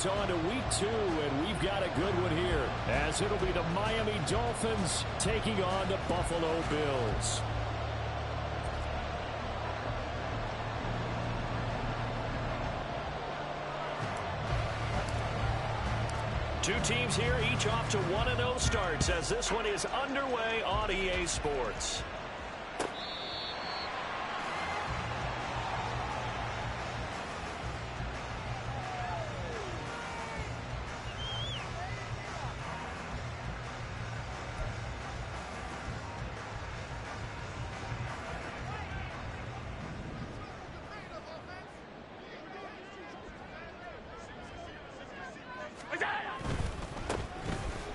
moves on to week 2, and we've got a good one here, as it'll be the Miami Dolphins taking on the Buffalo Bills. Two teams here, each off to 1-0 starts, as this one is underway on EA Sports.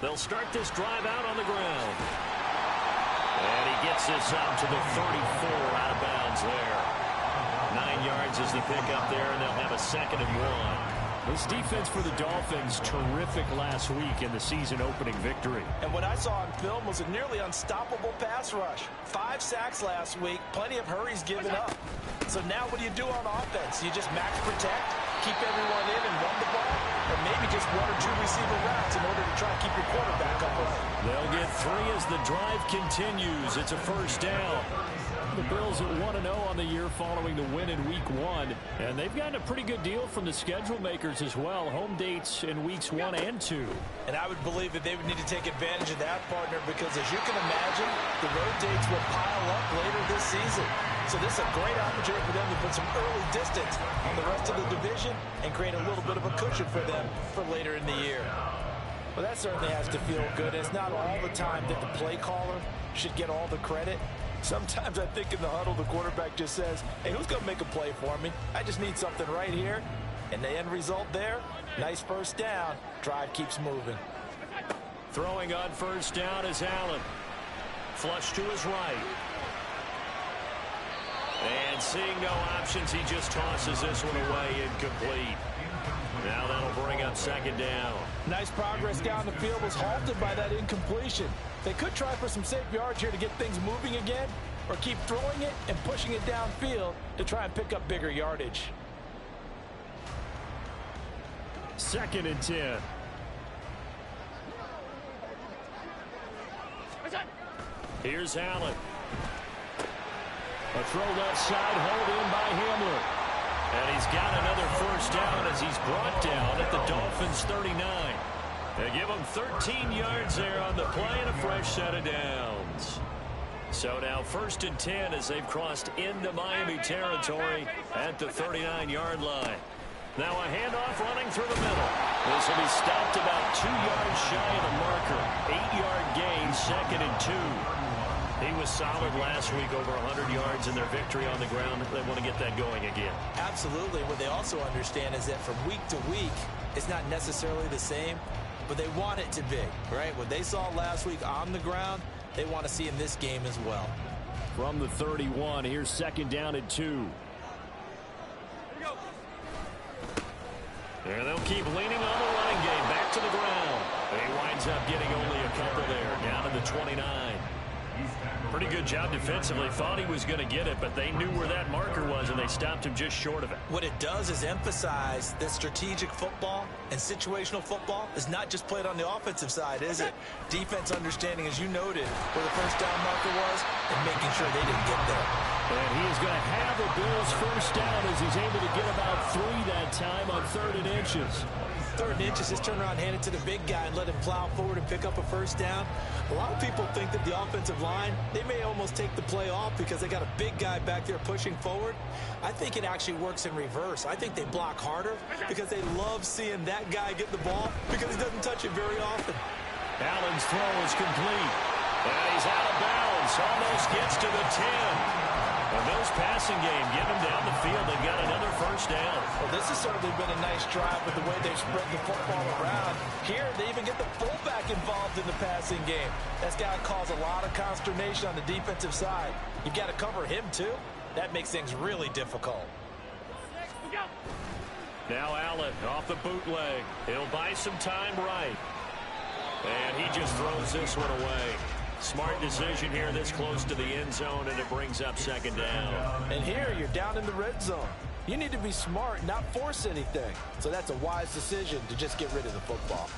They'll start this drive out on the ground. And he gets this out to the 34, out of bounds there. 9 yards is the pickup there, and they'll have a 2nd and 1. This defense for the Dolphins, terrific last week in the season-opening victory. And what I saw on film was a nearly unstoppable pass rush. 5 sacks last week, plenty of hurries given up. So now what do you do on offense? You just max protect, keep everyone in and run the ball, or maybe just 1 or 2 receiver routes in order to try and keep your quarterback upright. They'll get 3 as the drive continues. It's a 1st down. The Bills at 1-0 on the year following the win in week 1. And they've gotten a pretty good deal from the schedule makers as well. Home dates in weeks 1 and 2. And I would believe that they would need to take advantage of that, partner, because as you can imagine, the road dates will pile up later this season. So this is a great opportunity for them to put some early distance on the rest of the division and create a little bit of a cushion for them for later in the year. Well, that certainly has to feel good. It's not all the time that the play caller should get all the credit. Sometimes I think in the huddle, the quarterback just says, hey, who's going to make a play for me? I just need something right here. And the end result there, nice 1st down. Drive keeps moving. Throwing on 1st down is Allen. Flush to his right. And seeing no options, he just tosses this one away, incomplete. Now that'll bring up 2nd down. Nice progress down the field, was halted by that incompletion. They could try for some safe yards here to get things moving again, or keep throwing it and pushing it downfield to try and pick up bigger yardage. 2nd and 10. Here's Allen. A throw left side, hold in by Hamler. And he's got another 1st down as he's brought down at the Dolphins' 39. They give him 13 yards there on the play and a fresh set of downs. So now 1st and 10 as they've crossed into Miami territory at the 39-yard line. Now a handoff running through the middle. This will be stopped about 2 yards shy of the marker. 8-yard gain, 2nd and 2. He was solid last week, over 100 yards in their victory on the ground. They want to get that going again. Absolutely. What they also understand is that from week to week, it's not necessarily the same, but they want it to be, right? What they saw last week on the ground, they want to see in this game as well. From the 31, here's 2nd down and 2. And they'll keep leaning on the running game. Back to the ground. He winds up getting only a couple there, down to the 29. Pretty good job defensively. Thought he was going to get it, but they knew where that marker was, and they stopped him just short of it. What it does is emphasize that strategic football and situational football is not just played on the offensive side, is it? Defense understanding, as you noted, where the 1st down marker was and making sure they didn't get there. And he is going to have the Bills' 1st down as he's able to get about 3 that time on 3rd and inches. 3rd and inches, just turn around, hand it to the big guy, and let him plow forward and pick up a 1st down. A lot of people think that the offensive line, they may almost take the play off because they got a big guy back there pushing forward. I think it actually works in reverse. I think they block harder because they love seeing that guy get the ball because he doesn't touch it very often. Allen's throw is complete. And he's out of bounds. Almost gets to the 10. The Bills passing game, getting them down the field. They've got another 1st down. Well, this has certainly been a nice drive with the way they've spread the football around. Here, they even get the fullback involved in the passing game. That's got to cause a lot of consternation on the defensive side. You've got to cover him, too. That makes things really difficult. Now Allen off the bootleg. He'll buy some time right. And he just throws this one away. Smart decision here this close to the end zone, and it brings up 2nd down. And here you're down in the red zone. You need to be smart, not force anything. So that's a wise decision to just get rid of the football.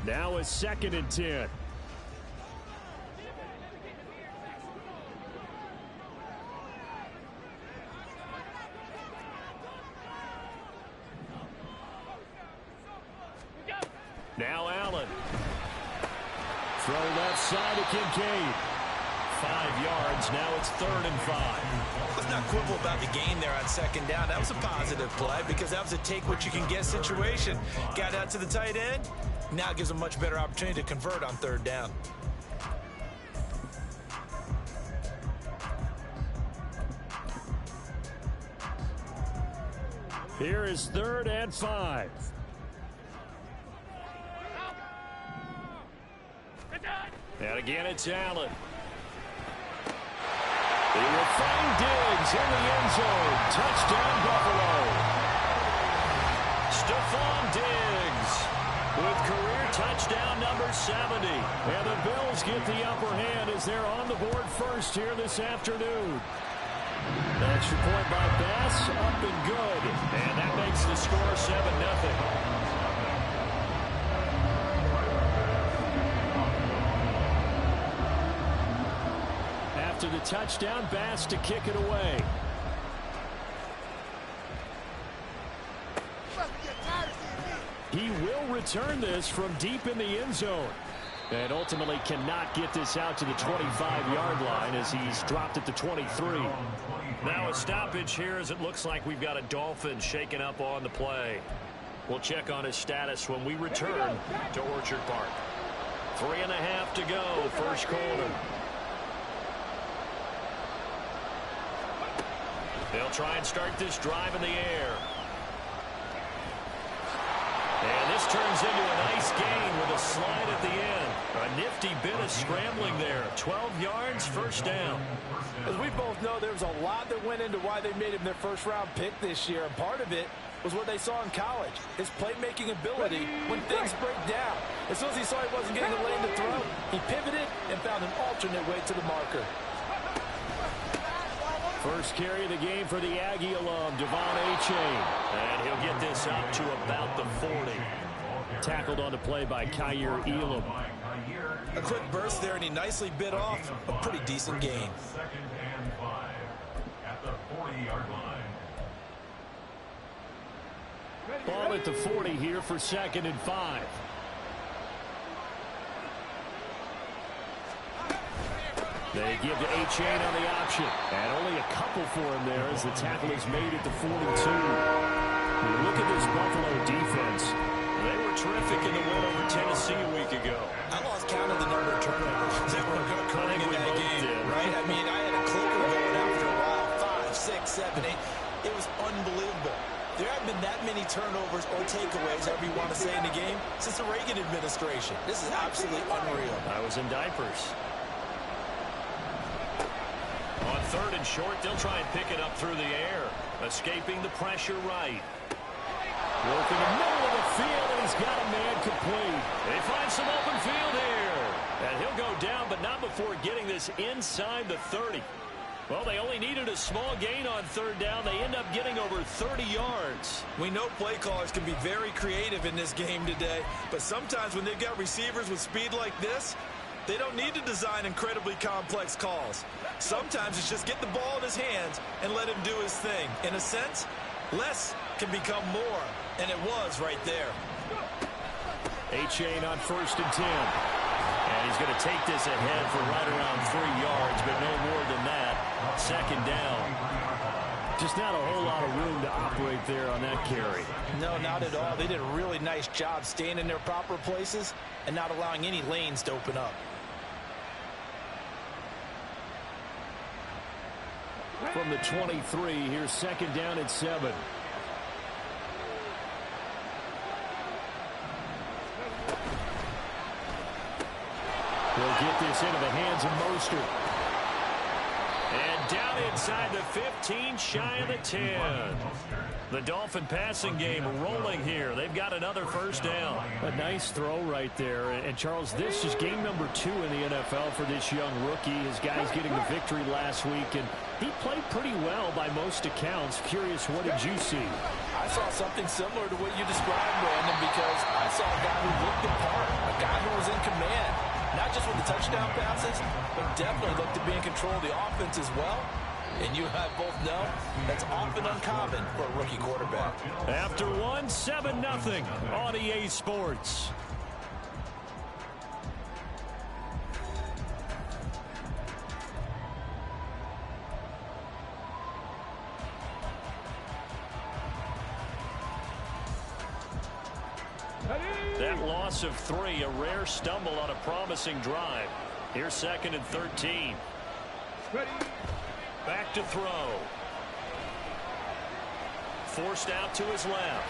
Now a 2nd and 10. Now Allen. Throw left side to Kincaid. 5 yards. Now it's 3rd and 5. Let's not quibble about the gain there on 2nd down. That was a positive play because that was a take-what-you-can-get situation. Got out to the tight end. Now gives a much better opportunity to convert on 3rd down. Here is 3rd and 5. And again, it's Allen. He will find Diggs in the end zone. Touchdown, Buffalo. Stephon Diggs with career touchdown number 70. And the Bills get the upper hand as they're on the board first here this afternoon. Extra point by Bass, up and good. And that makes the score 7-0. After the touchdown, Bass to kick it away. He will return this from deep in the end zone. And ultimately cannot get this out to the 25-yard line as he's dropped at the 23. Now a stoppage here as it looks like we've got a Dolphin shaken up on the play. We'll check on his status when we return to Orchard Park. 3.5 to go, first quarter. They'll try and start this drive in the air. And this turns into a nice gain with a slide at the end. A nifty bit of scrambling there. 12 yards, first down. As we both know, there was a lot that went into why they made him their first-round pick this year. And part of it was what they saw in college, his playmaking ability when things break down. As soon as he saw he wasn't getting the lane to throw, he pivoted and found an alternate way to the marker. First carry of the game for the Aggie alum, Devon Achane. And he'll get this up to about the 40. Tackled on the play by Kyer Elam. A quick burst there, and he nicely bit off a pretty decent gain. Ball at the 40 here for 2nd and 5. They give to Achane on the option. And only a couple for him there as the tackle is made at the 42. Look at this Buffalo defense. They were terrific in the win over Tennessee a week ago. I lost count of the number of turnovers that were occurring in that game, right? I mean, I had a clicker going after a while. 5, 6, 7, 8. It was unbelievable. There haven't been that many turnovers or takeaways, however you want to say, in the game since the Reagan administration. This is absolutely unreal. I was in diapers. On 3rd and short, they'll try and pick it up through the air. Escaping the pressure right. Working the middle of the field, and he's got a man complete. They find some open field here. And he'll go down, but not before getting this inside the 30. Well, they only needed a small gain on 3rd down. They end up getting over 30 yards. We know play callers can be very creative in this game today, but sometimes when they've got receivers with speed like this, they don't need to design incredibly complex calls. Sometimes it's just get the ball in his hands and let him do his thing. In a sense, less can become more, and it was right there. Achane on 1st and 10. And he's going to take this ahead for right around 3 yards, but no more than that. 2nd down. Just not a whole lot of room to operate there on that carry. No, not at all. They did a really nice job staying in their proper places and not allowing any lanes to open up. From the 23, here's 2nd down and 7. They'll get this into the hands of Mostert. And down inside the 15, shy of the 10. The Dolphin passing game rolling here. They've got another first down. A nice throw right there. And Charles, this is game number 2 in the NFL for this young rookie. His guys getting the victory last week, and he played pretty well by most accounts. Curious, what did you see? I saw something similar to what you described, Brandon, because I saw a guy who looked the part, a guy who was in command, not just with the touchdown passes, but definitely looked to be in control of the offense as well. And you and I both know that's often uncommon for a rookie quarterback. After 1, 7-0 on EA Sports. That loss of 3, a rare stumble on a promising drive. Here's 2nd and 13. Back to throw. Forced out to his left.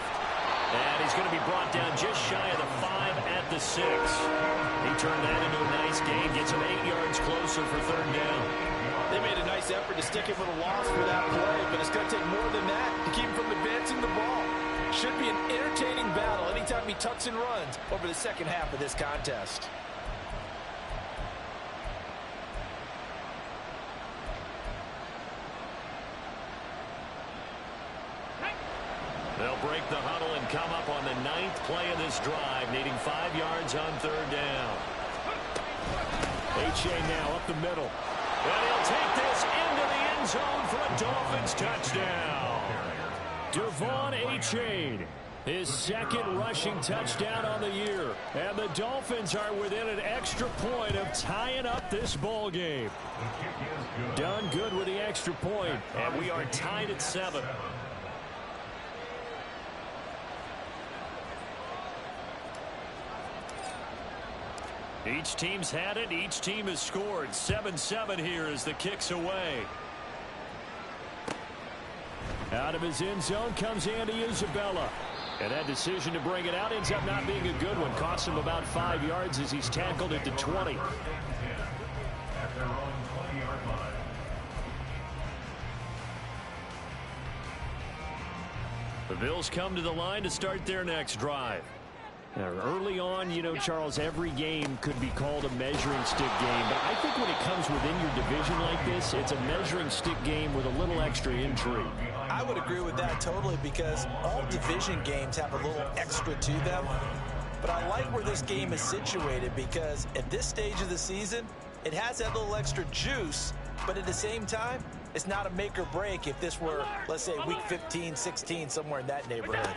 And he's going to be brought down just shy of the 5 at the 6. He turned that into a nice gain. Gets him 8 yards closer for 3rd down. They made a nice effort to stick him with a loss for that play, but it's going to take more than that to keep him from advancing the ball. Should be an entertaining battle anytime he tucks and runs over the second half of this contest. They'll break the huddle and come up on the 9th play of this drive, needing 5 yards on 3rd down. H.A. now up the middle. And he'll take this into the end zone for a Dolphins touchdown. Devon H.A. his 2nd rushing touchdown on the year. And the Dolphins are within an extra point of tying up this ball game. Done good with the extra point. And we are tied at 7. Each team's had it. Each team has scored. 7-7 here as the kick's away. Out of his end zone comes Andy Isabella. And that decision to bring it out ends up not being a good one. Costs him about 5 yards as he's tackled at the 20. The Bills come to the line to start their next drive. Early on, you know, Charles, every game could be called a measuring stick game. But I think when it comes within your division like this, it's a measuring stick game with a little extra intrigue. I would agree with that totally, because all division games have a little extra to them. But I like where this game is situated, because at this stage of the season, it has that little extra juice. But at the same time, it's not a make or break if this were, let's say, week 15, 16, somewhere in that neighborhood.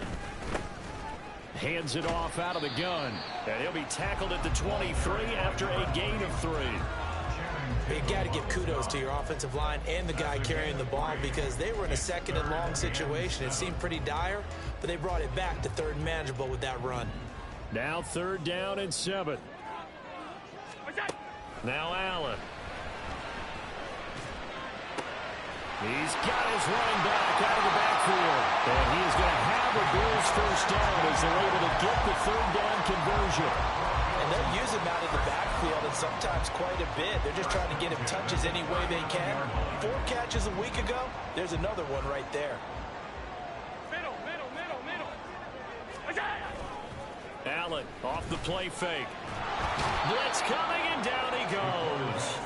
Hands it off out of the gun. And he'll be tackled at the 23 after a gain of 3. You got to give kudos to your offensive line and the guy carrying the ball, because they were in a 2nd and long situation. It seemed pretty dire, but they brought it back to 3rd and manageable with that run. Now 3rd down and 7. Now Allen. He's got his running back out of the backfield. And he is going to have a Bills first down as they're able to get the 3rd down conversion. And they'll use him out of the backfield, and sometimes quite a bit. They're just trying to get him touches any way they can. 4 catches a week ago. There's another one right there. Allen off the play fake. Blitz coming, and down he goes.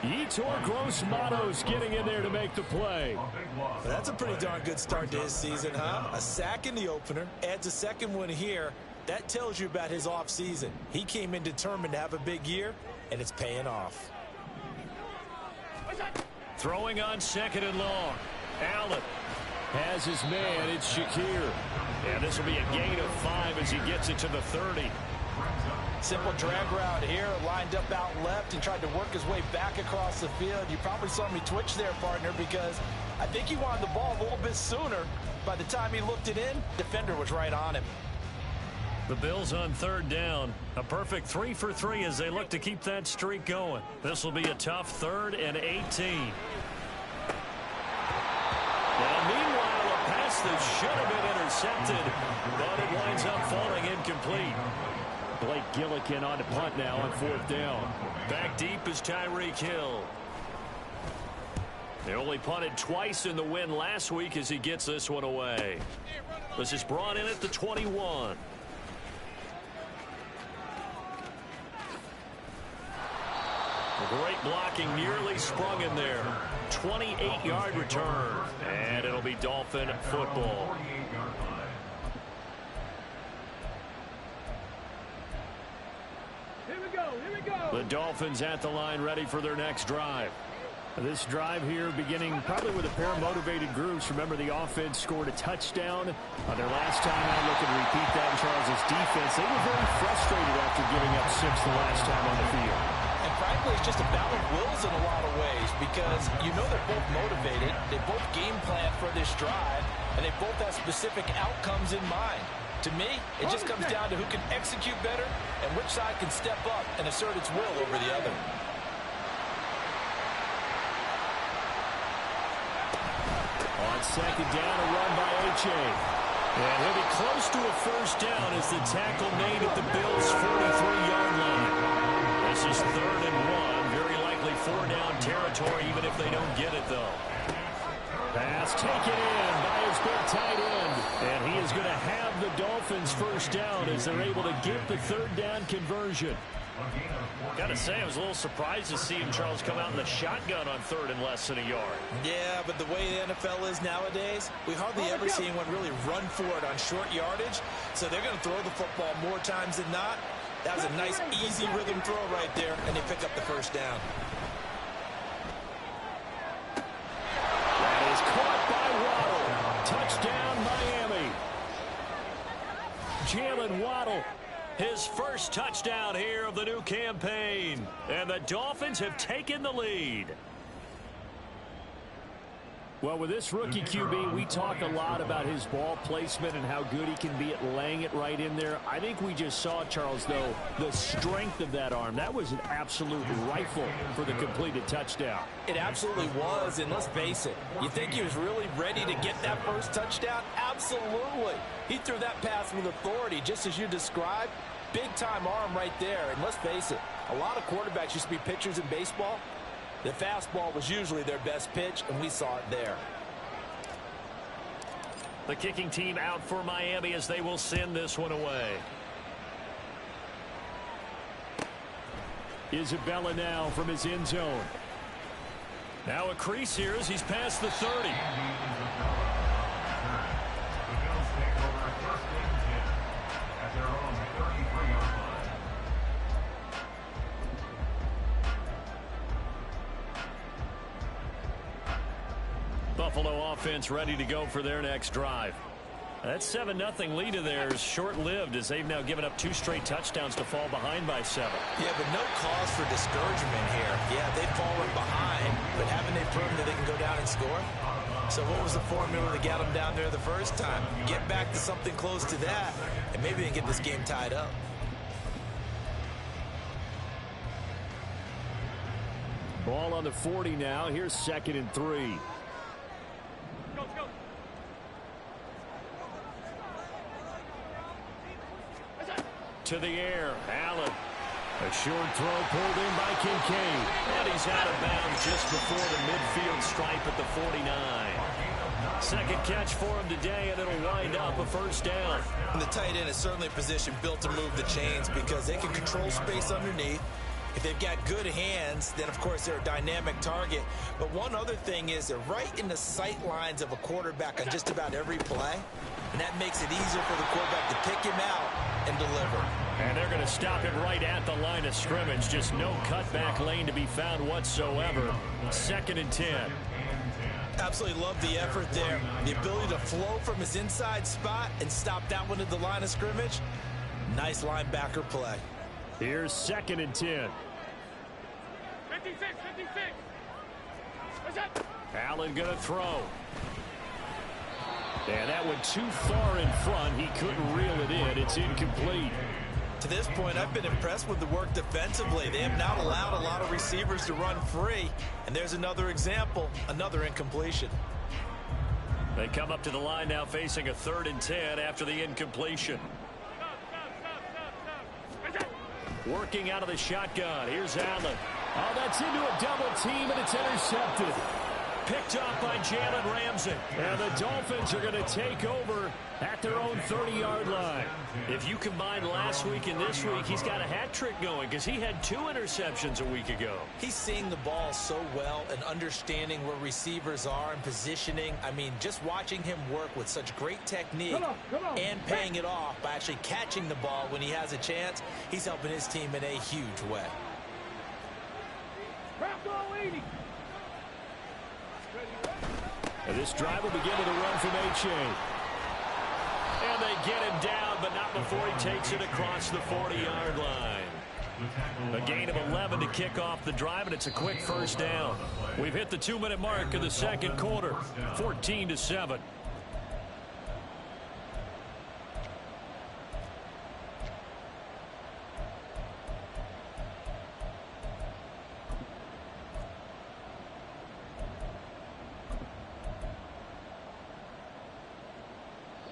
Yetur Gross-Matos getting in there to make the play. Well, that's a pretty darn good start to his season, huh? A sack in the opener, adds a 2nd one here. That tells you about his offseason. He came in determined to have a big year, and it's paying off. Throwing on 2nd and long. Allen has his man. It's Shakir. And this will be a gain of 5 as he gets it to the 30. Simple drag route here, lined up out left and tried to work his way back across the field. You probably saw me twitch there, partner, because I think he wanted the ball a little bit sooner. By the time he looked it in, defender was right on him. The Bills on 3rd down. A perfect 3 for 3 as they look to keep that streak going. This will be a tough 3rd and 18. And meanwhile, a pass that should have been intercepted, but it winds up falling incomplete. Blake Gillikin on the punt now on 4th down. Back deep is Tyreek Hill. They only punted twice in the win last week as he gets this one away. This is brought in at the 21. Great blocking, nearly sprung in there. 28-yard return, and it'll be Dolphin football. Here we go. The Dolphins at the line, ready for their next drive. This drive here beginning probably with a pair of motivated groups. Remember, the offense scored a touchdown their last time out. Looking to repeat that in Charles' defense. They were very frustrated after giving up 6 the last time on the field. And frankly, it's just a battle of wills in a lot of ways because you know they're both motivated. They both game plan for this drive, and they both have specific outcomes in mind. To me, it just comes down to who can execute better and which side can step up and assert its will over the other. On second down, a run by H.A. And he'll be close to a first down as the tackle made at the Bills' 43-yard line. This is 3rd and 1. Very likely 4-down territory, even if they don't get it, though. Pass taken in by his big tight end. And he is going to have the Dolphins first down as they're able to get the 3rd down conversion. Gotta say, I was a little surprised to see him, Charles, come out in the shotgun on 3rd and less than a yard. Yeah, but the way the NFL is nowadays, we hardly ever see anyone really run for it on short yardage. So they're going to throw the football more times than not. That was a nice, easy rhythm throw right there, and they pick up the first down. That is caught by Waddle. Touchdown, Miami. Jalen Waddle. His first touchdown here of the new campaign. And the Dolphins have taken the lead. Well, with this rookie QB, we talk a lot about his ball placement and how good he can be at laying it right in there. I think we just saw, Charles, though, the strength of that arm. That was an absolute rifle for the completed touchdown. It absolutely was, and let's face it, you think he was really ready to get that first touchdown? Absolutely. He threw that pass with authority, just as you described. Big-time arm right there, and let's face it, a lot of quarterbacks used to be pitchers in baseball. The fastball was usually their best pitch, and we saw it there. The kicking team out for Miami as they will send this one away. Isabella now from his end zone. Now a crease here as he's past the 30. Buffalo offense ready to go for their next drive. That 7-0 lead of theirs short-lived as they've now given up 2 straight touchdowns to fall behind by 7. Yeah, but no cause for discouragement here. Yeah, they've fallen behind, but haven't they proven that they can go down and score? So what was the formula that got them down there the first time? Get back to something close to that, and maybe they can get this game tied up. Ball on the 40 now. Here's 2nd and 3. To the air, Allen. A short throw pulled in by Kincaid. And he's out of bounds just before the midfield stripe at the 49. Second catch for him today, and it'll wind up a first down. And the tight end is certainly a position built to move the chains because they can control space underneath. If they've got good hands, then, of course, they're a dynamic target. But one other thing is they're right in the sight lines of a quarterback on just about every play. And that makes it easier for the quarterback to pick him out and deliver. And they're going to stop him right at the line of scrimmage. Just no cutback lane to be found whatsoever. 2nd and 10. Absolutely love the effort there. The ability to flow from his inside spot and stop that one at the line of scrimmage. Nice linebacker play. Here's 2nd and 10. 56. What's up? Allen going to throw. And that went too far in front. He couldn't reel it in. It's incomplete. To this point, I've been impressed with the work defensively. They have not allowed a lot of receivers to run free. And there's another example, another incompletion. They come up to the line now facing a 3rd and 10 after the incompletion. Working out of the shotgun. Here's Allen. Oh, that's into a double team, and it's intercepted. picked off by Jalen Ramsey. And the Dolphins are going to take over at their own 30-yard line. If you combine last week and this week, he's got a hat trick going because he had 2 interceptions a week ago. He's seeing the ball so well and understanding where receivers are and positioning. I mean, just watching him work with such great technique and paying it off by actually catching the ball when he has a chance, he's helping his team in a huge way. And this drive will begin with a run from A-Chain. And they get him down, but not before he takes it across the 40-yard line. A gain of 11 to kick off the drive, and it's a quick first down. We've hit the 2-minute mark of the second quarter, 14-7.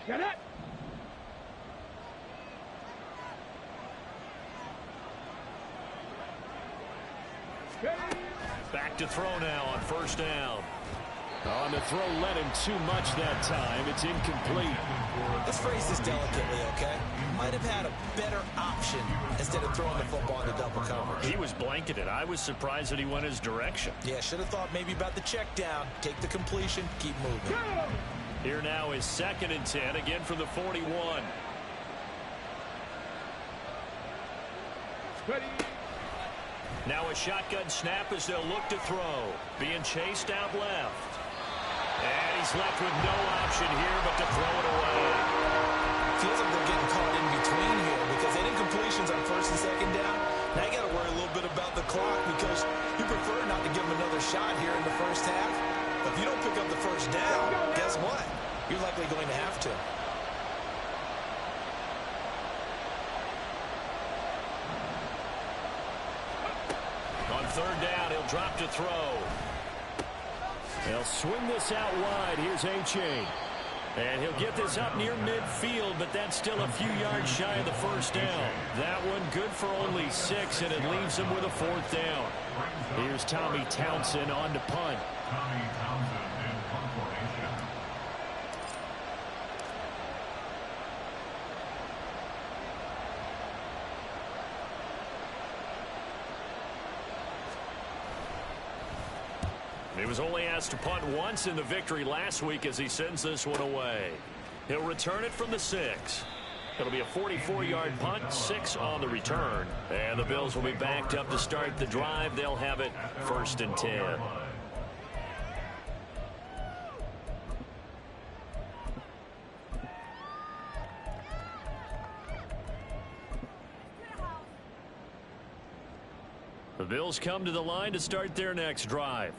Get it! Back to throw now on first down. On the throw, led him too much that time. It's incomplete. Let's phrase this delicately, okay? Might have had a better option instead of throwing the football into double coverage. He was blanketed. I was surprised that he went his direction. Yeah, should have thought maybe about the check down. Take the completion, keep moving. Here now is 2nd and 10, again from the 41. Now a shotgun snap as they'll look to throw. Being chased out left. And he's left with no option here but to throw it away. Feels like they're getting caught in between here because they did incompletions on 1st and 2nd down. Now you got to worry a little bit about the clock because you prefer not to give them another shot here in the first half. But if you don't pick up the first down, guess what? You're likely going to have to. On 3rd down, he'll drop to throw. They'll swing this out wide. Here's A-Chain. And he'll get this up near midfield, but that's still a few yards shy of the first down. That one good for only 6, and it leaves him with a 4th down. Here's Tommy Townsend on to punt. He was only asked to punt once in the victory last week as he sends this one away. He'll return it from the 6. It'll be a 44-yard punt, 6 on the return. And the Bills will be backed up to start the drive. They'll have it 1st and 10. The Bills come to the line to start their next drive.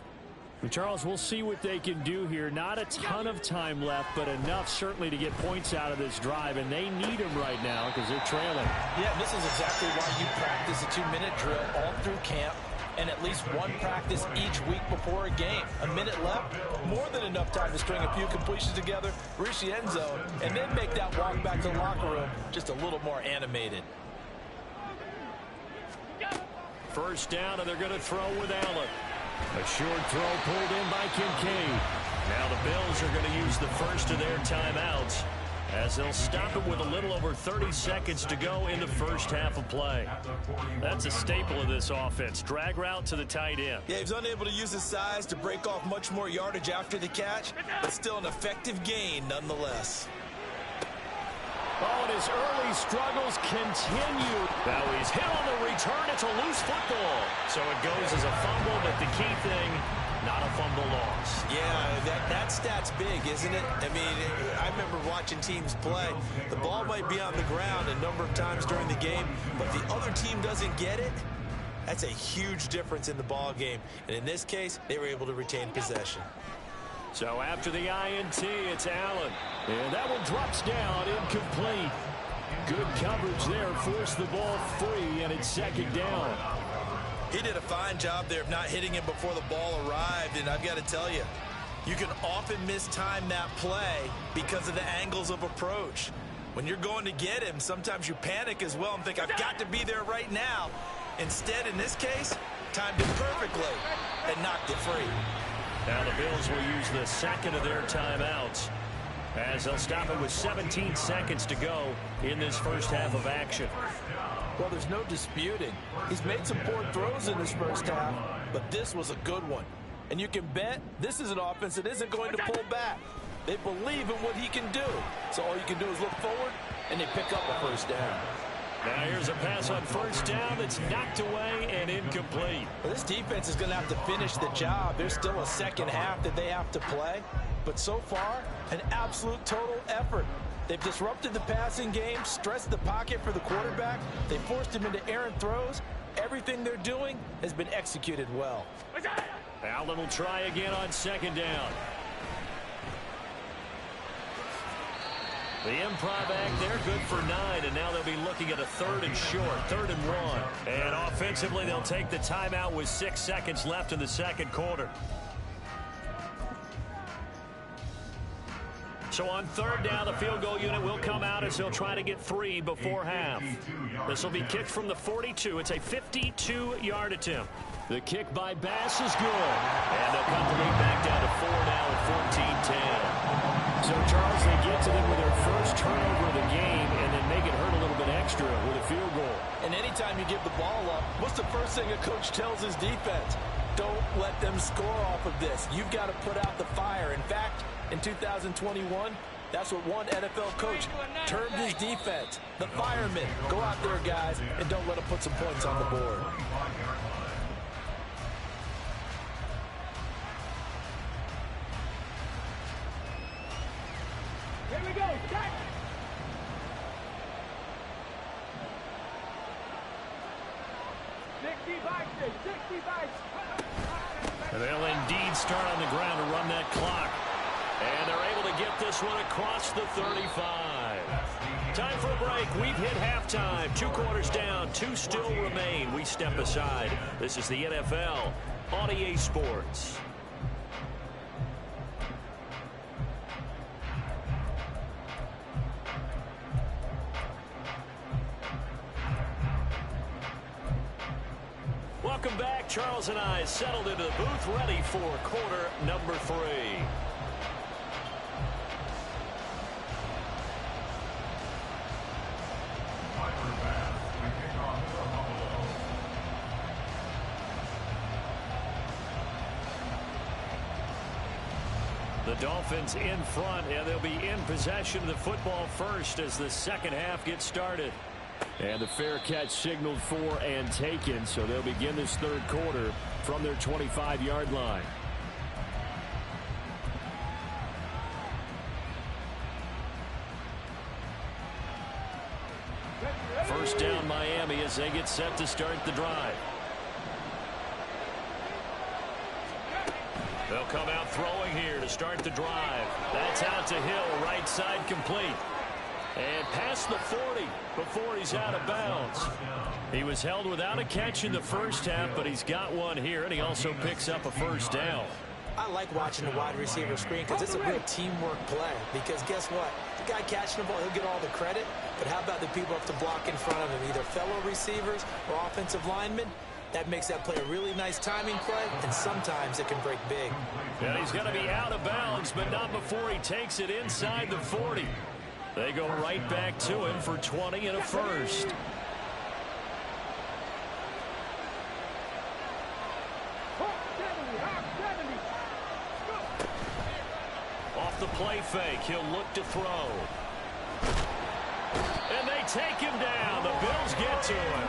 Charles, we'll see what they can do here. Not a ton of time left, but enough certainly to get points out of this drive, and they need them right now because they're trailing. Yeah, this is exactly why you practice a 2-minute drill all through camp and at least one practice each week before a game. A minute left, more than enough time to string a few completions together, reach the end zone, and then make that walk back to the locker room just a little more animated. First down, and they're going to throw with Allen. A short throw pulled in by Kincaid. Now the Bills are going to use the first of their timeouts as they'll stop it with a little over 30 seconds to go in the first half of play. That's a staple of this offense. Drag route to the tight end. Yeah, he's unable to use his size to break off much more yardage after the catch, but still an effective gain nonetheless. Oh, and his early struggles continue. Now he's hit on the return. It's a loose football. So it goes as a fumble, but the key thing, not a fumble loss. Yeah, that stat's big, isn't it? I mean, I remember watching teams play. The ball might be on the ground a number of times during the game, but the other team doesn't get it. That's a huge difference in the ball game. And in this case, they were able to retain possession. So after the INT, it's Allen. And that one drops down, incomplete. Good coverage there, forced the ball free, and it's 2nd down. He did a fine job there of not hitting him before the ball arrived, and I've got to tell you, you can often mistime that play because of the angles of approach. When you're going to get him, sometimes you panic as well and think, I've got to be there right now. Instead, in this case, timed it perfectly and knocked it free. Now the Bills will use the second of their timeouts as they'll stop it with 17 seconds to go in this first half of action. Well, there's no disputing. He's made some poor throws in this first half, but this was a good one. And you can bet this is an offense that isn't going to pull back. They believe in what he can do. So all you can do is look forward, and they pick up a first down. Now here's a pass on first down that's knocked away and incomplete. Well, this defense is going to have to finish the job. There's still a second half that they have to play. But so far, an absolute total effort. They've disrupted the passing game, stressed the pocket for the quarterback. They forced him into errant throws. Everything they're doing has been executed well. Allen will try again on second down. The improv act, they're good for 9, and now they'll be looking at a third and short, 3rd and 1. And offensively, they'll take the timeout with 6 seconds left in the second quarter. So on third down, the field goal unit will come out as they'll try to get 3 before half. This will be kicked from the 42. It's a 52-yard attempt. The kick by Bass is good. And they'll cut the lead back down to 4 now at 14-10. So, Charles, they get to them with their first turnover of the game and then make it hurt a little bit extra with a field goal. And anytime you give the ball up, what's the first thing a coach tells his defense? Don't let them score off of this. You've got to put out the fire. In fact, in 2021, that's what one NFL coach termed his defense. The firemen. Go out there, guys, and don't let them put some points on the board. Here we go. Start. And they'll indeed start on the ground to run that clock. And they're able to get this one across the 35. Time for a break. We've hit halftime. 2 quarters down. 2 still remain. We step aside. This is the NFL on EA Sports. Welcome back. Charles and I settled into the booth, ready for quarter number 3. The Dolphins in front, and they'll be in possession of the football first as the second half gets started. And the fair catch signaled for and taken, so they'll begin this third quarter from their 25-yard line. First down Miami as they get set to start the drive. They'll come out throwing here to start the drive. That's out to Hill, right side complete. And past the 40 before he's out of bounds. He was held without a catch in the first half, but he's got one here, and he also picks up a first down. I like watching the wide receiver screen because it's a real teamwork play. Because guess what? The guy catching the ball, he'll get all the credit. But how about the people who have to block in front of him, either fellow receivers or offensive linemen? That makes that play a really nice timing play, and sometimes it can break big. And he's going to be out of bounds, but not before he takes it inside the 40. They go right back to him for 20 and a first. Off the play fake, he'll look to throw. And they take him down. The Bills get to him.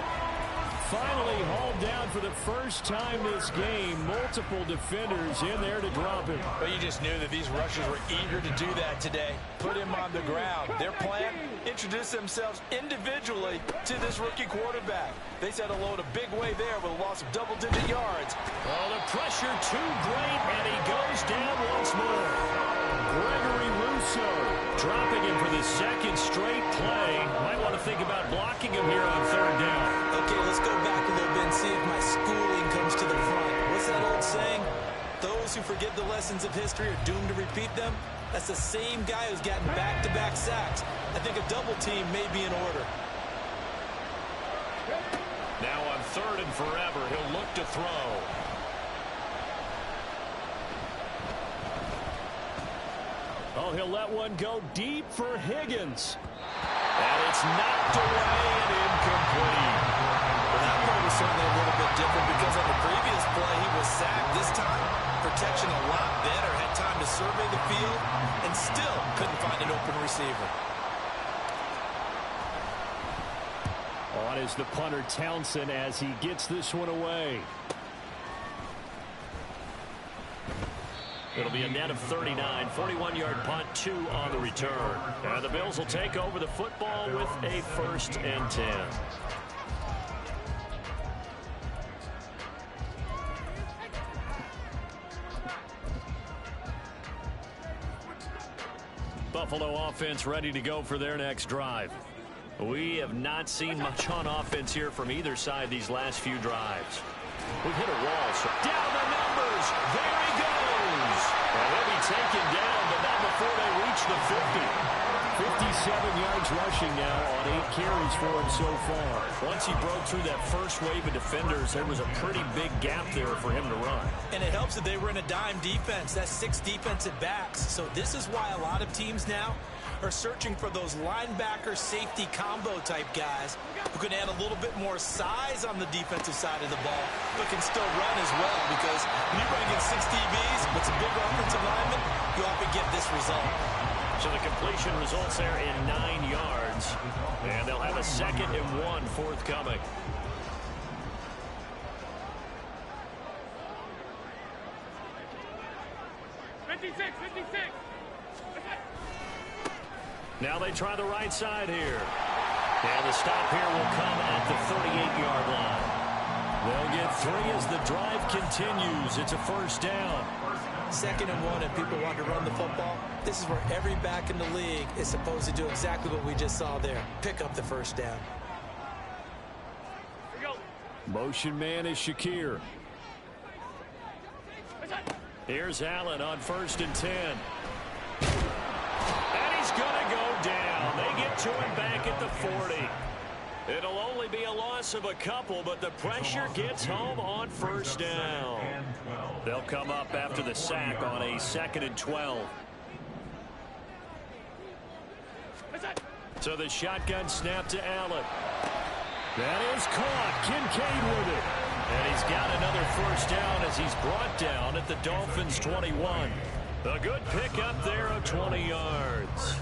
Finally hauled down for the first time this game. Multiple defenders in there to drop him. Well, you just knew that these rushers were eager to do that today. Put him on the ground. Their plan, introduce themselves individually to this rookie quarterback. They set a load a big way there with a loss of double-digit yards. Oh, the pressure too great, and he goes down once more. Gregory Rousseau dropping him for the second straight play. Might want to think about blocking him here on third down. Okay, let's go back a little bit and see if my schooling comes to the front. What's that old saying? Those who forget the lessons of history are doomed to repeat them. That's the same guy who's gotten back-to-back sacks. I think a double team may be in order. Now on third and forever, he'll look to throw. Now he'll let one go deep for Higgins. And it's knocked away and incomplete. Well, that play was certainly a little bit different because on the previous play he was sacked. This time, protection a lot better. Had time to survey the field and still couldn't find an open receiver. On is the punter Townsend as he gets this one away. It'll be a net of 39, 41-yard punt, 2 on the return. And the Bills will take over the football with a 1st and 10. Buffalo offense ready to go for their next drive. We have not seen much on offense here from either side these last few drives. We've hit a wall. So down the numbers. There he goes. And he'll be taken down, but not before they reach the 50. 57 yards rushing now on 8 carries for him so far. Once he broke through that first wave of defenders, there was a pretty big gap there for him to run. And it helps that they were in a dime defense. That's 6 defensive backs. So this is why a lot of teams now are searching for those linebacker safety combo type guys who can add a little bit more size on the defensive side of the ball, but can still run as well, because when you run against 6 DBs with some big offensive linemen, you often get this result. So the completion results there in 9 yards, and they'll have a 2nd and 1 forthcoming. Now they try the right side here. And the stop here will come at the 38-yard line. They'll get 3 as the drive continues. It's a 1st down. 2nd and 1, and people want to run the football. This is where every back in the league is supposed to do exactly what we just saw there. Pick up the 1st down. Motion man is Shakir. Here's Allen on 1st and 10. And he's going to go down. They get to him back at the 40. It'll only be a loss of a couple, but the pressure gets home on 1st down. They'll come up after the sack on a 2nd and 12. So the shotgun snap to Allen. That is caught. Kincaid with it. And he's got another 1st down as he's brought down at the Dolphins' 21. A good pickup there of 20 yards.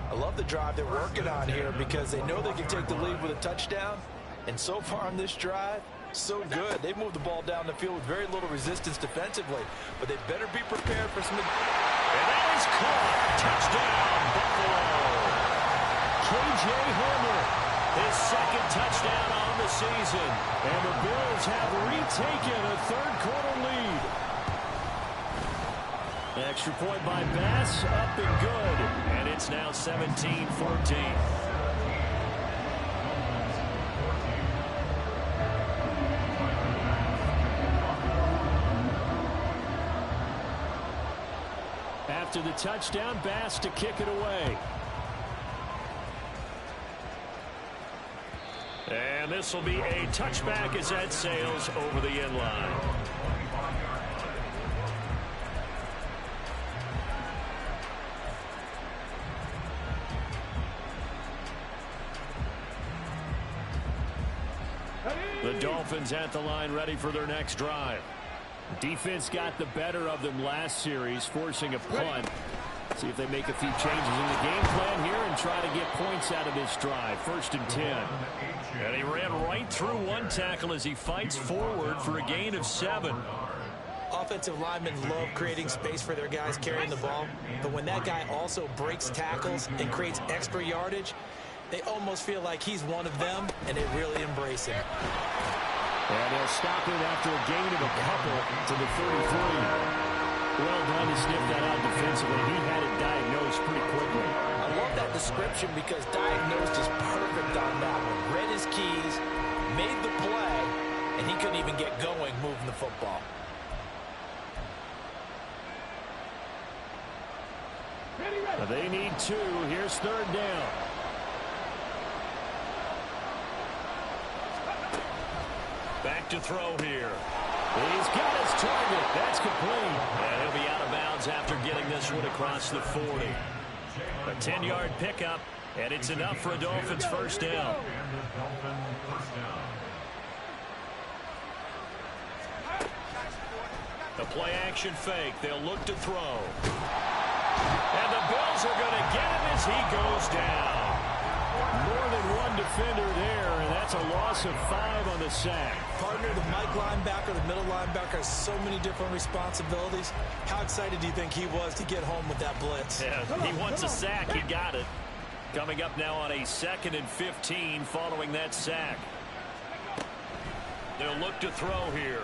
I love the drive they're working on here because they know they can take the lead with a touchdown. And so far on this drive, so good. They've moved the ball down the field with very little resistance defensively. But they better be prepared for some... And that is caught. Touchdown, Buffalo. K.J. Hamler. His 2nd touchdown on the season. And the Bills have retaken a 3rd-quarter lead. Extra point by Bass, up and good. And it's now 17-14. After the touchdown, Bass to kick it away. And this will be a touchback as that sails over the end line. The Dolphins at the line ready for their next drive. Defense got the better of them last series, forcing a punt. See if they make a few changes in the game plan here and try to get points out of this drive. 1st and 10. And he ran right through one tackle as he fights forward for a gain of 7. Offensive linemen love creating space for their guys carrying the ball. But when that guy also breaks tackles and creates extra yardage, they almost feel like he's one of them, and they really embrace him. And they'll stop it after a gain of a couple to the 33. Well done to sniff that out defensively. He had it diagnosed pretty quickly. I love that description because diagnosed is perfect on that one. Read his keys, made the play, and he couldn't even get going moving the football. They need 2. Here's 3rd down. Back to throw here. He's got his target. That's complete. And he'll be out of bounds downs after getting this one across the 40. A 10-yard pickup, and it's enough for a Dolphins first down. The play action fake. They'll look to throw. And the Bills are going to get him as he goes down. More than one defender there, and that's a loss of 5 on the sack. Partner, the Mike linebacker, the middle linebacker has so many different responsibilities. How excited do you think he was to get home with that blitz? Yeah, he wants a sack. He got it. Coming up now on a 2nd and 15 following that sack. They'll look to throw here.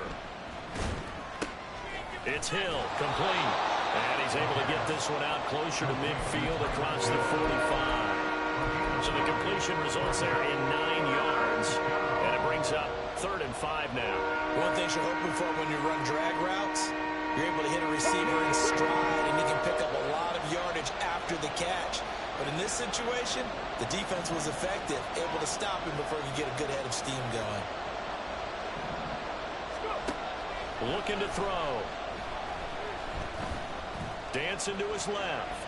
It's Hill, complete. And he's able to get this one out closer to midfield across the 45. So the completion results there in 9 yards. And it brings up 3rd and 5 now. One thing you're hoping for when you run drag routes, you're able to hit a receiver in stride, and he can pick up a lot of yardage after the catch. But in this situation, the defense was effective, able to stop him before he could get a good head of steam going. Looking to throw. Dancing to his left.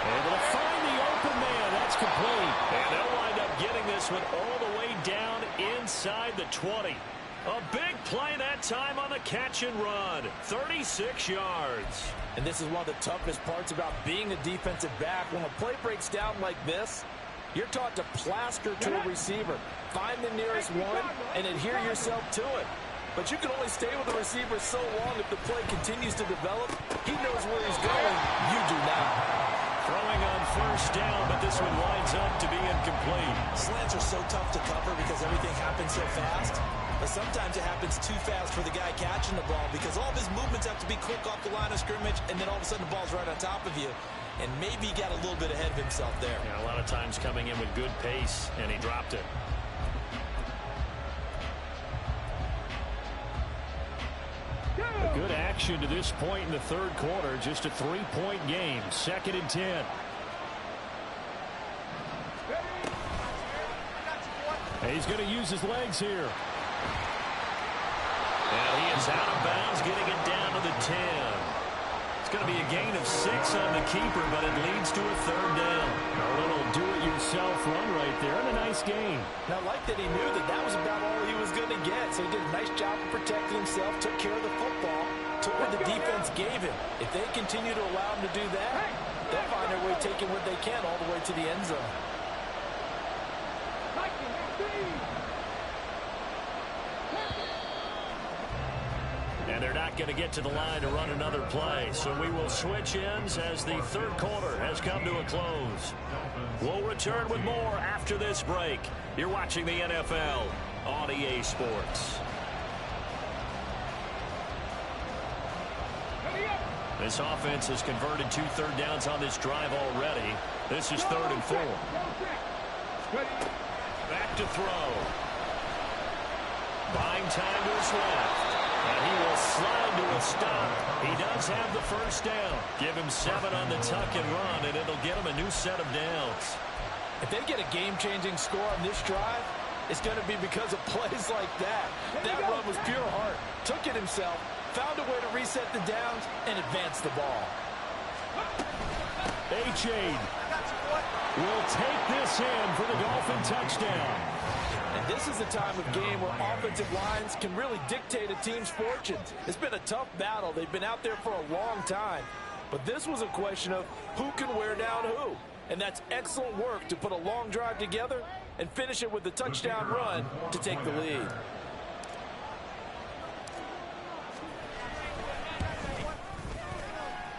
Able to find the open man. That's complete. And they'll wind up getting this one all the way down inside the 20. A big play that time on the catch and run. 36 yards. And this is one of the toughest parts about being a defensive back. When a play breaks down like this, you're taught to plaster to a receiver. Find the nearest one and adhere yourself to it. But you can only stay with the receiver so long if the play continues to develop. He knows where he's going. You do not. Throwing on 1st down, but this one winds up to be incomplete. Slants are so tough to cover because everything happens so fast. But sometimes it happens too fast for the guy catching the ball because all of his movements have to be quick off the line of scrimmage, and then all of a sudden the ball's right on top of you. And maybe he got a little bit ahead of himself there. Yeah, a lot of times coming in with good pace, and he dropped it. A good action to this point in the 3rd quarter. Just a 3-point game. 2nd and 10. He's going to use his legs here. And he is out of bounds, getting it down to the 10. It's going to be a gain of 6 on the keeper, but it leads to a 3rd down. A little do-it-yourself run right there, and a nice gain. Now, I like that he knew that that was about all he was going to get, so he did a nice job of protecting himself, took care of the football, took what the defense gave him. If they continue to allow him to do that, they'll find their way taking what they can all the way to the end zone. And they're not going to get to the line to run another play. So we will switch ends as the 3rd quarter has come to a close. We'll return with more after this break. You're watching the NFL on EA Sports. This offense has converted 2 third downs on this drive already. This is 3rd and 4. Back to throw. Buying time to his left. And he will slide to a stop. He does have the 1st down. Give him 7 on the tuck and run, and it'll get him a new set of downs. If they get a game-changing score on this drive, it's going to be because of plays like that. That run was pure heart. Took it himself, found a way to reset the downs, and advance the ball. A-Chain will take this in for the Dolphin touchdown. And this is the time of game where offensive lines can really dictate a team's fortunes. It's been a tough battle. They've been out there for a long time. But this was a question of who can wear down who. And that's excellent work to put a long drive together and finish it with the touchdown run to take the lead.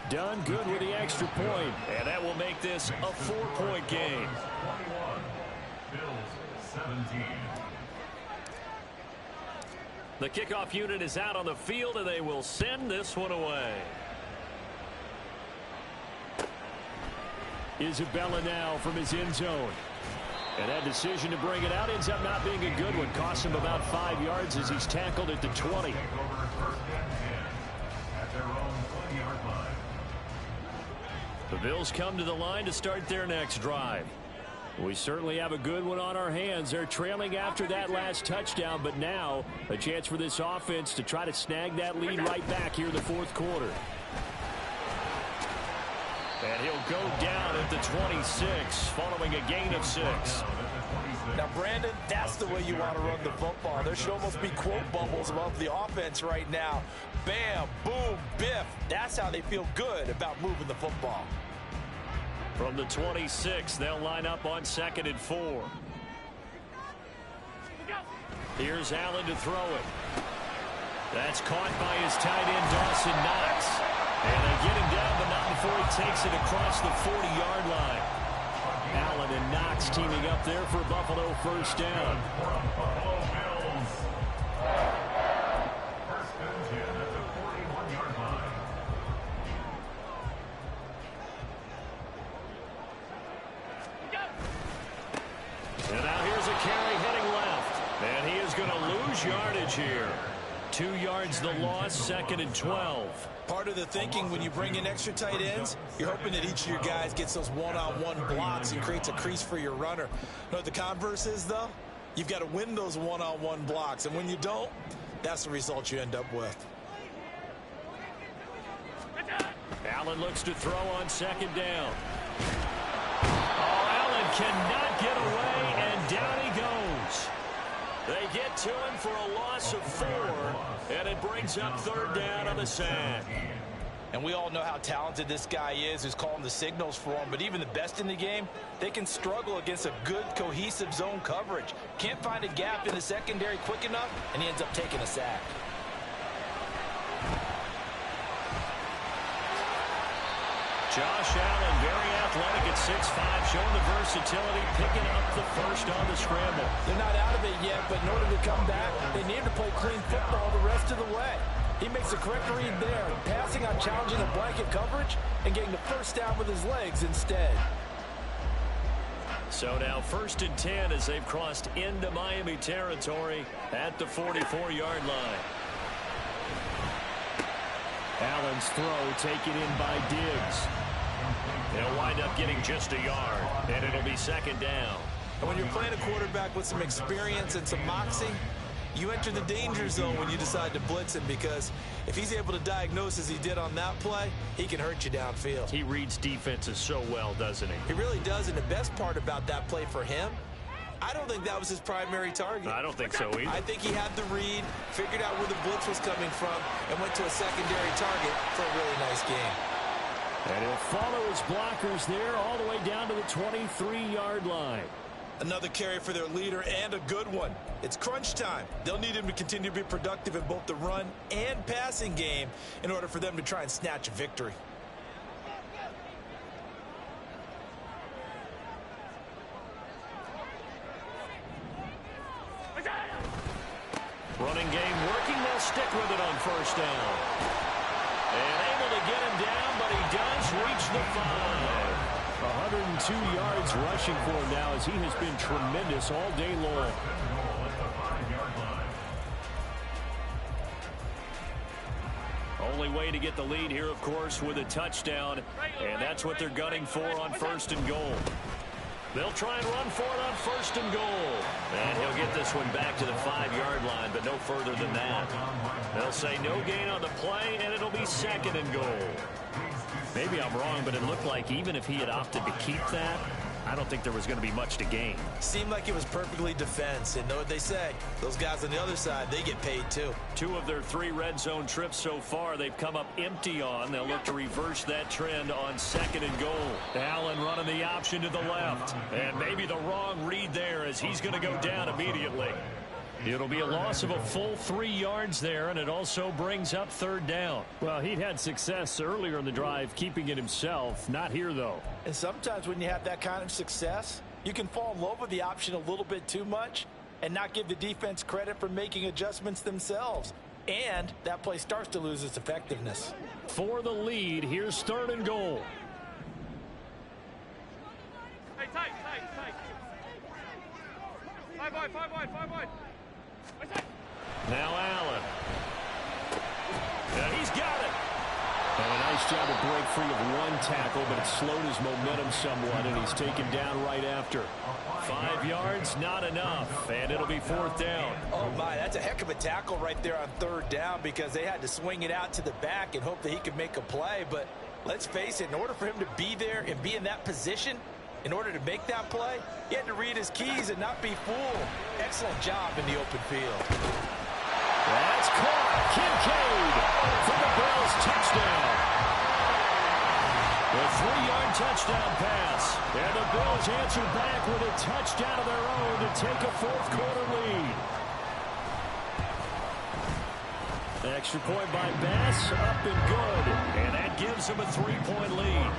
Done good with the extra point. And that will make this a 4-point game. 17. The kickoff unit is out on the field, and they will send this one away. Isabella now from his end zone. And that decision to bring it out ends up not being a good one. Costs him about 5 yards as he's tackled at the 20. The Bills come to the line to start their next drive. We certainly have a good one on our hands. They're trailing after that last touchdown, but now a chance for this offense to try to snag that lead right back here in the fourth quarter. And he'll go down at the 26 following a gain of 6. Now, Brandon, that's the way you want to run the football. There should almost be quote bubbles above the offense right now. Bam, boom, biff. That's how they feel good about moving the football. From the 26, they'll line up on 2nd and 4. Here's Allen to throw it. That's caught by his tight end, Dawson Knox. And they get him down, but not before he takes it across the 40-yard line. Allen and Knox teaming up there for Buffalo first down. And now here's a carry heading left. And he is going to lose yardage here. 2 yards the loss, 2nd and 12. Part of the thinking when you bring in extra tight ends, you're hoping that each of your guys gets those one-on-one blocks and creates a crease for your runner. You know what the converse is, though? You've got to win those one-on-one blocks, and when you don't, that's the result you end up with. Allen looks to throw on 2nd down. Oh, Allen cannot get away, and down he goes. They get to him for a loss of 4, and it brings up 3rd down on the sack. And we all know how talented this guy is who's calling the signals for him, but even the best in the game, they can struggle against a good, cohesive zone coverage. Can't find a gap in the secondary quick enough, and he ends up taking a sack. Josh Allen, very athletic at 6'5", showing the versatility, picking up the first on the scramble. They're not out of it yet, but in order to come back, they need to play clean football the rest of the way. He makes a correct read there, passing on challenging the blanket coverage and getting the first down with his legs instead. So now 1st and 10 as they've crossed into Miami territory at the 44-yard line. Allen's throw taken in by Diggs. They'll wind up getting just a yard, and it'll be 2nd down. And when you're playing a quarterback with some experience and some moxie, you enter the danger zone when you decide to blitz him, because if he's able to diagnose as he did on that play, he can hurt you downfield. He reads defenses so well, doesn't he? He really does, and the best part about that play for him, I don't think that was his primary target. I don't think so either. I think he had the read, figured out where the blitz was coming from, and went to a secondary target for a really nice game. And he'll follow his blockers there all the way down to the 23-yard line. Another carry for their leader, and a good one. It's crunch time. They'll need him to continue to be productive in both the run and passing game in order for them to try and snatch a victory. Running game working. They'll stick with it on 1st down. And able to get him down, but he does reach the 5. 102 yards rushing for him now as he has been tremendous all day long. Only way to get the lead here, of course, with a touchdown. And that's what they're gunning for on 1st and goal. They'll try and run for it on 1st and goal. And he'll get this one back to the 5-yard line, but no further than that. They'll say no gain on the play, and it'll be 2nd and goal. Maybe I'm wrong, but it looked like even if he had opted to keep that, I don't think there was going to be much to gain. Seemed like it was perfectly defense, and know what they say. Those guys on the other side, they get paid too. 2 of their 3 red zone trips so far, they've come up empty on. They'll look to reverse that trend on 2nd and goal. Allen running the option to the left. And maybe the wrong read there as he's going to go down immediately. It'll be a loss of a full 3 yards there, and it also brings up 3rd down. Well, he'd had success earlier in the drive keeping it himself. Not here, though. And sometimes when you have that kind of success, you can fall in love with the option a little bit too much and not give the defense credit for making adjustments themselves. And that play starts to lose its effectiveness. For the lead, here's 3rd and goal. Hey, tight. 5 wide. Now Allen. And he's got it. And a Nice job to break free of one tackle, but it slowed his momentum somewhat, and he's taken down right after. 5 yards, not enough, and it'll be 4th down. Oh, my, that's a heck of a tackle right there on 3rd down because they had to swing it out to the back and hope that he could make a play. But let's face it, in order for him to be there and be in that position, in order to make that play, he had to read his keys and not be fooled. Excellent job in the open field. That's caught. Kincaid for the Bills touchdown. A 3-yard touchdown pass. And the Bills answer back with a touchdown of their own to take a 4th quarter lead. Extra point by Bass, up and good. And that gives him a 3-point lead.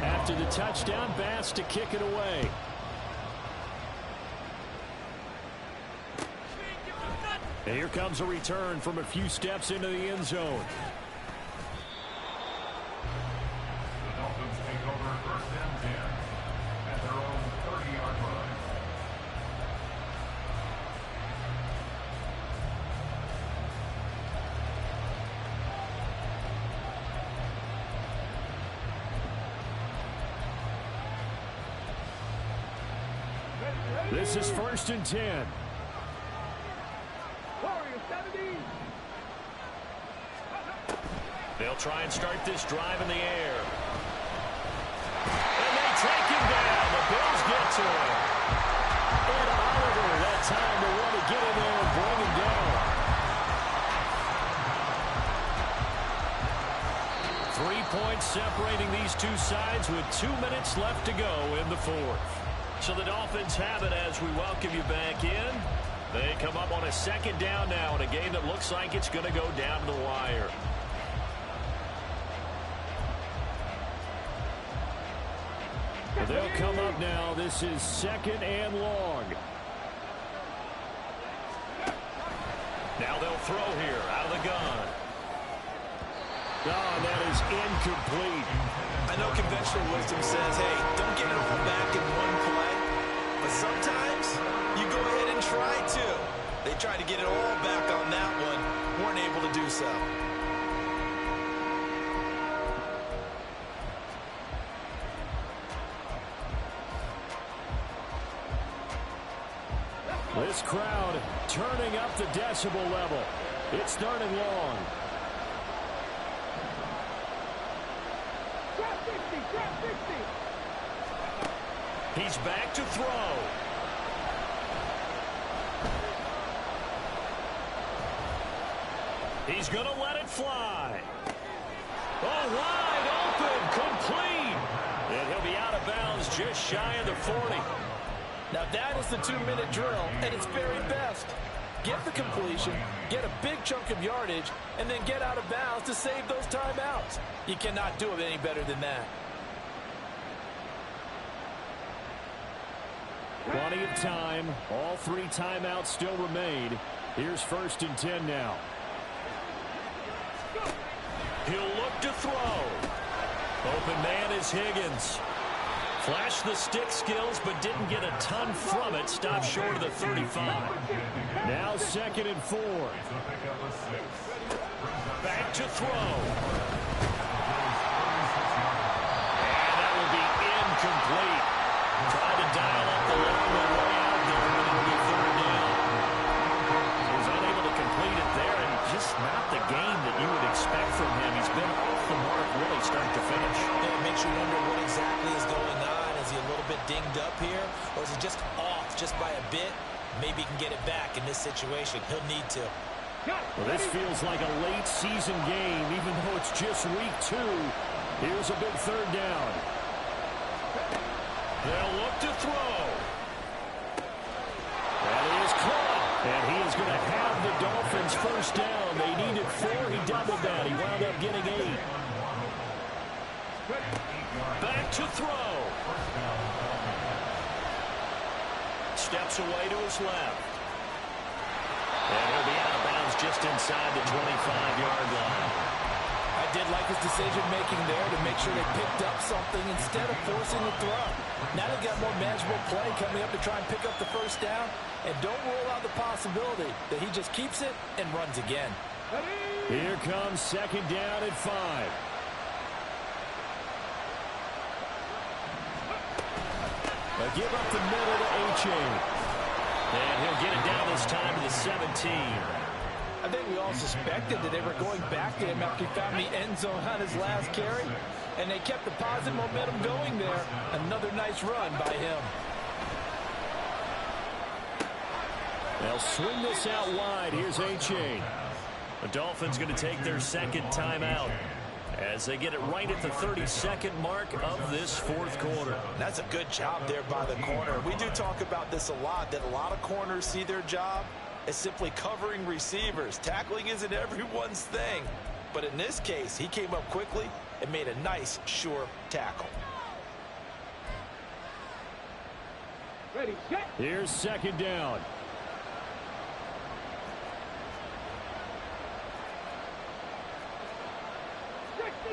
After the touchdown, Bass to kick it away. And here comes a return from a few steps into the end zone. The Dolphins take over 1st and 10 at their own 30-yard line. This is 1st and 10. They'll try and start this drive in the air. And they take him down. The Bills get to him. And Oliver, that time to want to get in there and bring him down. 3 points separating these two sides with 2 minutes left to go in the 4th. So the Dolphins have it as we welcome you back in. They come up on a 2nd down now in a game that looks like it's going to go down to the wire. They'll come up now. This is 2nd and long. Now they'll throw here out of the gun. Oh, that is incomplete. I know conventional wisdom says, hey, don't get it all back in one play. But sometimes you go ahead and try to. They tried to get it all back on that one. Weren't able to do so. This crowd turning up the decibel level. It's 3rd and long. He's back to throw. He's going to let it fly. Oh, wide open, complete. And he'll be out of bounds just shy of the 40. Now that is the 2-minute drill at its very best. Get the completion, get a big chunk of yardage, and then get out of bounds to save those timeouts. You cannot do it any better than that. Plenty of time. All 3 timeouts still remain. Here's 1st and 10 now. He'll look to throw. Open man is Higgins. Flashed the stick skills, but didn't get a ton from it. Stopped short of the 35. Now 2nd and 4. Back to throw. And that will be incomplete. Tried to dial up the long way out there, but it'll be 3rd down. He was unable to complete it there, and just not the game that you would expect from him. He's been off the mark really start to finish. Yeah, it makes you wonder what exactly is going on. Is he a little bit dinged up here, or is he just off just by a bit? Maybe he can get it back in this situation. He'll need to. Well, this feels like a late season game, even though it's just week 2. Here's a big 3rd down. They'll look to throw. That is caught. And he is going to have the Dolphins 1st down. They needed 4. He doubled that. He wound up getting 8. Back to throw. Steps away to his left. And he'll be out of bounds just inside the 25-yard line. I did like his decision-making there to make sure they picked up something instead of forcing the throw. Now they've got more manageable play coming up to try and pick up the first down. And don't rule out the possibility that he just keeps it and runs again. Here comes second down at 5. A give up the middle to A-Chain. And he'll get it down this time to the 17. I think we all suspected that they were going back to him after he found the end zone on his last carry. And they kept the positive momentum going there. Another nice run by him. They'll swing this out wide. Here's A-Chain. The Dolphins going to take their second timeout as they get it right at the 32nd mark of this fourth quarter. That's a good job there by the corner. We do talk about this a lot, that a lot of corners see their job as simply covering receivers. Tackling isn't everyone's thing. But in this case, he came up quickly and made a nice, sure tackle. Ready, set. Here's second down.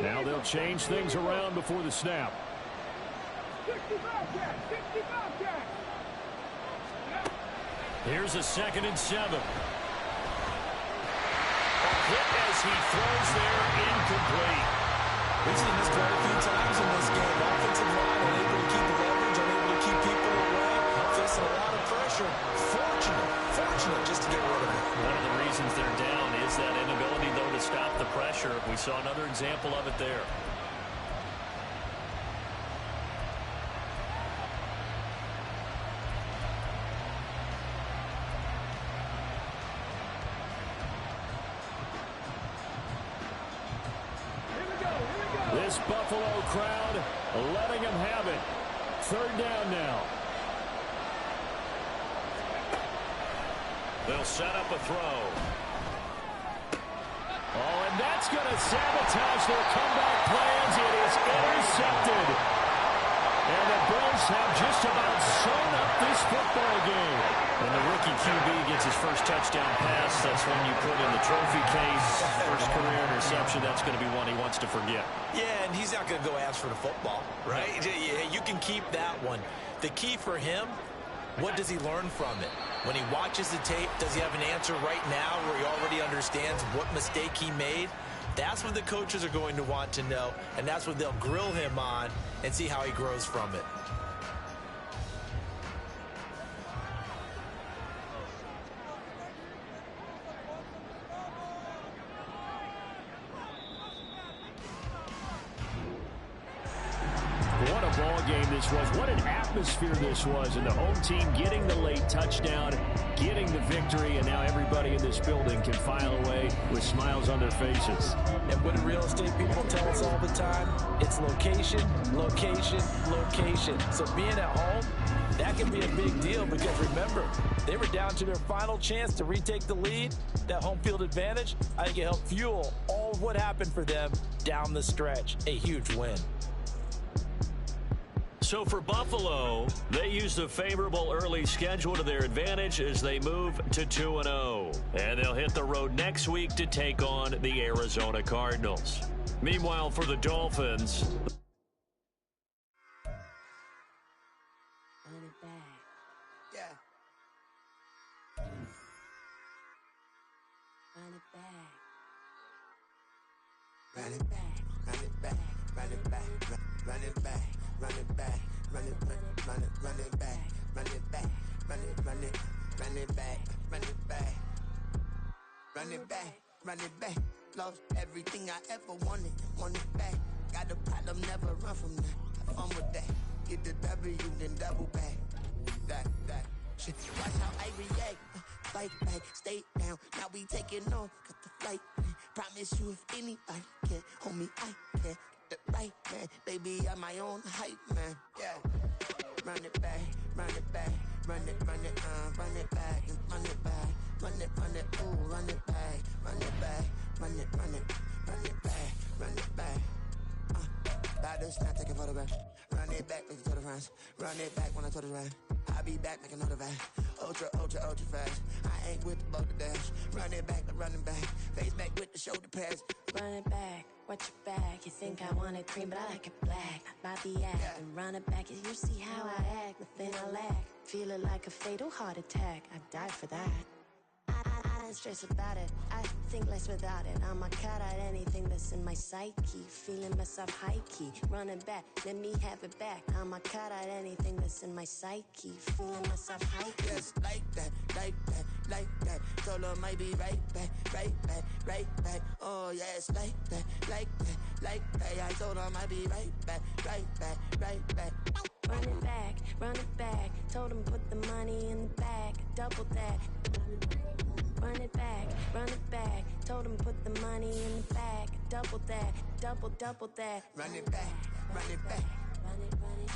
Now they'll change things around before the snap. 65 Jack, 65 Jack. Here's a 2nd and 7. A hit as he throws there, incomplete. We've seen this quite a few times in this game. Offensive line unable to keep leverage, unable to keep people away, facing a lot of pressure. Fortunate just to get rid of it. One of the reasons they're down is that inability, though, to stop the pressure. We saw another example of it there. This Buffalo crowd letting them have it. Third down now. They'll set up a throw. Oh, and that's going to sabotage their comeback plans. It is intercepted. And the Bills have just about sewn up this football game. When the rookie QB gets his first touchdown pass, that's when you put in the trophy case. First career interception, that's going to be one he wants to forget. Yeah, and he's not going to go ask for the football, right? You can keep that one. The key for him, what does he learn from it? When he watches the tape, does he have an answer right now where he already understands what mistake he made? That's what the coaches are going to want to know, and that's what they'll grill him on and see how he grows from it. What a ball game this was. What an atmosphere this was. And the home team getting the late touchdown, getting the victory, and now everybody in this building can file away with smiles on their faces. And what do real estate people tell us all the time? It's location, location, location. So being at home, that can be a big deal because remember, they were down to their final chance to retake the lead. That home field advantage, I think it helped fuel all of what happened for them down the stretch. A huge win. So for Buffalo, they used a favorable early schedule to their advantage as they move to 2-0. And they'll hit the road next week to take on the Arizona Cardinals. Meanwhile, for the Dolphins, Run it back, run it back, run it back, run it back, run it back, run it back, run it back, run it back, run it back, run it back, run it back, run it back. Lost everything I ever wanted, want it back. Got a problem, never run from that. Have fun with that. Get the W, then double back. That shit. Watch how I react. Fight back, stay down. Now we taking off, cut the flight. Promise you if anybody can, homie, I can. Get the right man, baby, I'm my own hype man. Yeah. Run it back, run it back, run it back, and run it back, ooh, run it back, run it back, run it back, run it back. By this time, take a photograph. Run it back, make it to the friends. Run it back when I told it right. I'll be back, make another back. Ultra fast. I ain't with the boat to dash. Run it back, but running back. Face back with the shoulder pads. Run it back, Watch your back, you think I want it cream, but I like it black. Bobby act and run it back, you see how I act, nothing I lack. Feel it like a fatal heart attack, I'd die for that. I don't stress about it, I think less without it. I'ma cut out anything that's in my psyche. Feeling myself high-key, running back, let me have it back. I'ma cut out anything that's in my psyche. Feeling myself high-key. Yes, like that, like that, like that. Told her might be right back, right back, right back. Oh yes, like that, like that, like that. I told her might be right back, right back, right back. Run it back, told him put the money in the bag, double that. Run it back, told him put the money in the bag, double that, double that. Run it back, run it back. Run it.